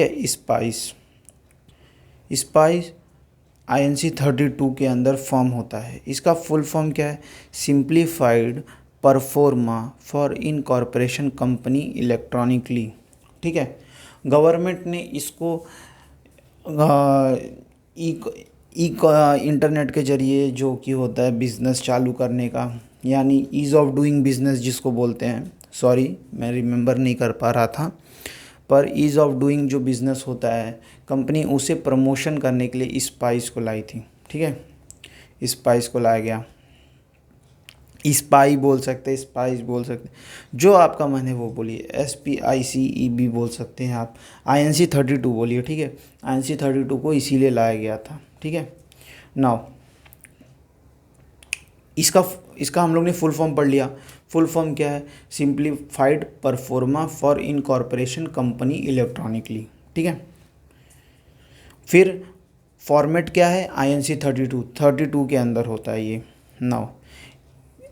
Spice spice INC 32 के अंदर form होता है। इसका फुल फॉर्म क्या है? Simplified pro forma for incorporation company electronically. ठीक है, गवर्नमेंट ने इसको इंटरनेट के ज़रिए जो कि होता है बिज़नेस चालू करने का, यानी ईज़ ऑफ डूइंग बिज़नेस जिसको बोलते हैं, सॉरी मैं रिमेंबर नहीं कर पा रहा था, पर ईज़ ऑफ डूइंग जो बिज़नेस होता है कंपनी, उसे प्रमोशन करने के लिए स्पाइस को लाई थी। ठीक है, स्पाइस को लाया गया। स्पाई बोल सकते हैं, स्पाइस बोल सकते हैं, जो आपका मन है वो बोलिए। SPICE बोल सकते हैं आप। INC 32 बोलिए। ठीक है, INC 32 को इसीलिए लाया गया था। ठीक है, नाउ इसका हम लोग ने फुल फॉर्म पढ़ लिया। फुल फॉर्म क्या है? Simplified pro forma for incorporation company electronically. ठीक है, फिर फॉर्मेट क्या है? INC 32 के अंदर होता है ये। नाउ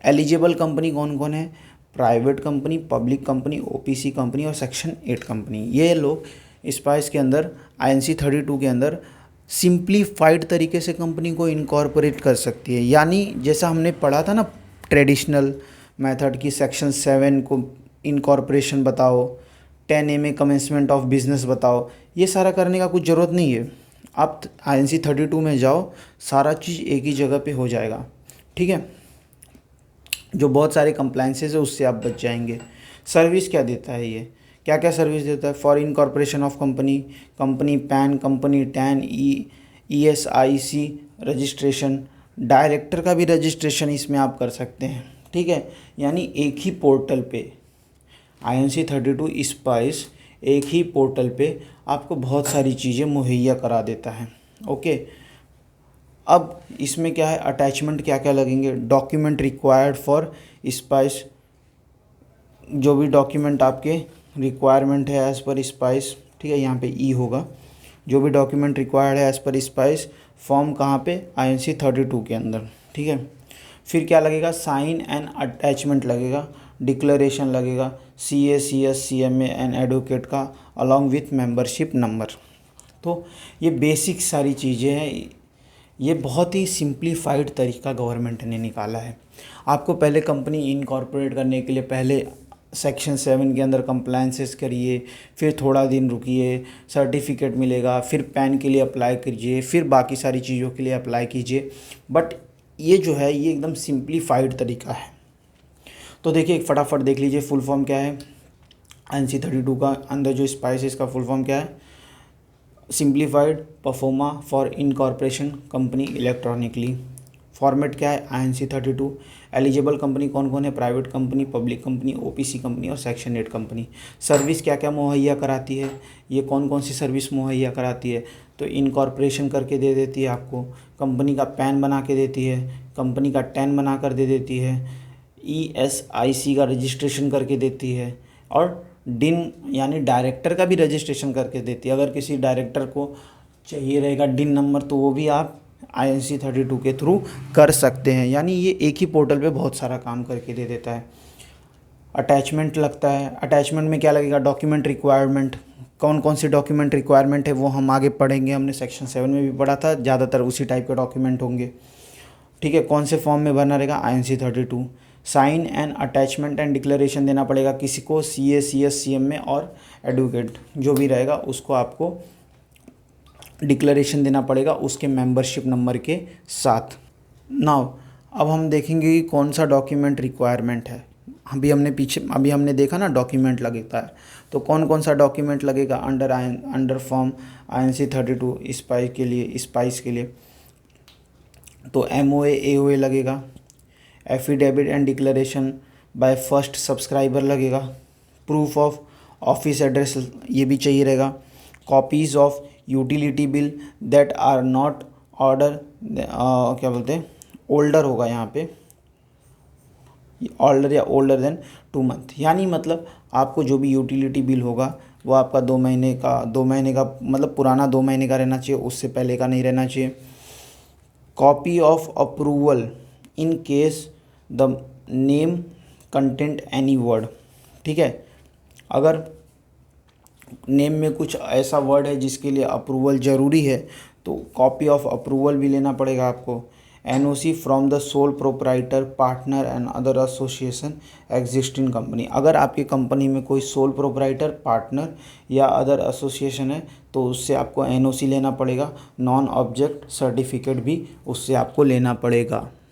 एलिजिबल कंपनी कौन कौन है? Private company, public company, OPC company और सेक्शन 8 कंपनी। ये लोग स्पाइस के अंदर INC 32 के अंदर सिंप्लीफाइड तरीके से कंपनी को इनकॉर्पोरेट कर सकती है। यानी जैसा हमने पढ़ा था ना ट्रेडिशनल मेथड की, सेक्शन 7 को इनकॉर्पोरेशन बताओ, 10A में कमेंसमेंट ऑफ बिजनेस बताओ, ये सारा करने का कुछ ज़रूरत नहीं है। आप INC 32 में जाओ, सारा चीज़ एक ही जगह पे हो जाएगा। ठीक है, जो बहुत सारे कंप्लाइंसेस है उससे आप बच जाएंगे। सर्विस क्या देता है ये? क्या क्या सर्विस देता है? For incorporation of company, company pan, company tan, ESIC registration, director का भी रजिस्ट्रेशन इसमें आप कर सकते हैं। ठीक है, यानी एक ही पोर्टल पे INC 32 स्पाइस एक ही पोर्टल पे आपको बहुत सारी चीज़ें मुहैया करा देता है। ओके, अब इसमें क्या है? अटैचमेंट क्या क्या लगेंगे? डॉक्यूमेंट रिक्वायर्ड फॉर स्पाइस, जो भी डॉक्यूमेंट आपके रिक्वायरमेंट है एज़ पर स्पाइस। ठीक है, यहाँ पे E होगा। जो भी डॉक्यूमेंट रिक्वायर्ड है एज़ पर स्पाइस, फॉर्म कहाँ पे? INC 32 के अंदर। ठीक है, फिर क्या लगेगा? साइन एंड अटैचमेंट लगेगा, डिक्लेरेशन लगेगा, CA CS CMA and advocate का अलॉन्ग विथ मेंबरशिप नंबर। तो ये बेसिक सारी चीज़ें हैं। ये बहुत ही सिंप्लीफाइड तरीका गवर्नमेंट ने निकाला है। आपको पहले कंपनी इनकॉर्पोरेट करने के लिए पहले सेक्शन 7 के अंदर कंप्लायंसेस करिए, फिर थोड़ा दिन रुकिए, सर्टिफिकेट मिलेगा, फिर पैन के लिए अप्लाई कीजिए, फिर बाकी सारी चीज़ों के लिए अप्लाई कीजिए। बट ये जो है ये एकदम सिंप्लीफाइड तरीका है। तो देखिए फटाफट देख लीजिए फुल फॉर्म क्या है। INC 32 का अंदर जो स्पाइस है इसका फुल फॉर्म क्या है? Simplified pro forma for incorporation company electronically. Format क्या है? INC 32। एलिजिबल कंपनी कौन कौन है? Private company, public company, OPC company और सेक्शन 8 कंपनी। सर्विस क्या क्या मुहैया कराती है? ये कौन कौन सी सर्विस मुहैया कराती है? तो इनकॉर्पोरेशन करके दे देती है आपको, कंपनी का पैन बना के देती है, कंपनी का टैन बना कर दे देती है, ESIC का रजिस्ट्रेशन करके देती है, और डिन यानी डायरेक्टर का भी रजिस्ट्रेशन करके देती है। अगर किसी डायरेक्टर को चाहिए रहेगा डिन नंबर तो वो भी आप INC 32 के थ्रू कर सकते हैं। यानी ये एक ही पोर्टल पे बहुत सारा काम करके दे देता है। अटैचमेंट लगता है। अटैचमेंट में क्या लगेगा? Document requirement. कौन कौन से डॉक्यूमेंट रिक्वायरमेंट है वो हम आगे पढ़ेंगे, हमने सेक्शन 7 में भी पढ़ा था, ज़्यादातर उसी टाइप के डॉक्यूमेंट होंगे। ठीक है, कौन से फॉर्म में भरना रहेगा? INC 32। Sign and attachment and declaration देना पड़ेगा किसी को, CA CS CMA और एडवोकेट जो भी रहेगा उसको आपको डिक्लेरेशन देना पड़ेगा उसके मेंबरशिप नंबर के साथ। नाउ अब हम देखेंगे कि कौन सा डॉक्यूमेंट रिक्वायरमेंट है। अभी हमने देखा ना डॉक्यूमेंट लगता है, तो कौन कौन सा डॉक्यूमेंट लगेगा अंडर फॉर्म INC 32 स्पाइस के लिए? तो MOA AOA लगेगा, affidavit and declaration by first subscriber लगेगा, प्रूफ ऑफ ऑफिस एड्रेस ये भी चाहिए रहेगा, copies of utility bill that are not order क्या बोलते हैं ओल्डर होगा यहाँ पे, ऑल्डर या ओल्डर देन 2 मंथ। यानी मतलब आपको जो भी यूटिलिटी बिल होगा वो आपका 2 महीने का मतलब पुराना 2 महीने का रहना चाहिए, उससे पहले का नहीं रहना चाहिए। Copy of approval in case the name content any word. ठीक है, अगर नेम में कुछ ऐसा वर्ड है जिसके लिए अप्रूवल ज़रूरी है, तो कॉपी ऑफ अप्रूवल भी लेना पड़ेगा आपको। NOC from the sole proprietor partner and other association exist in company. अगर आपकी कंपनी में कोई सोल प्रोप्राइटर पार्टनर या अदर एसोसिएशन है तो उससे आपको एनओसी लेना पड़ेगा। नॉन ऑब्जेक्ट सर्टिफिकेट भी उससे आपको लेना पड़ेगा।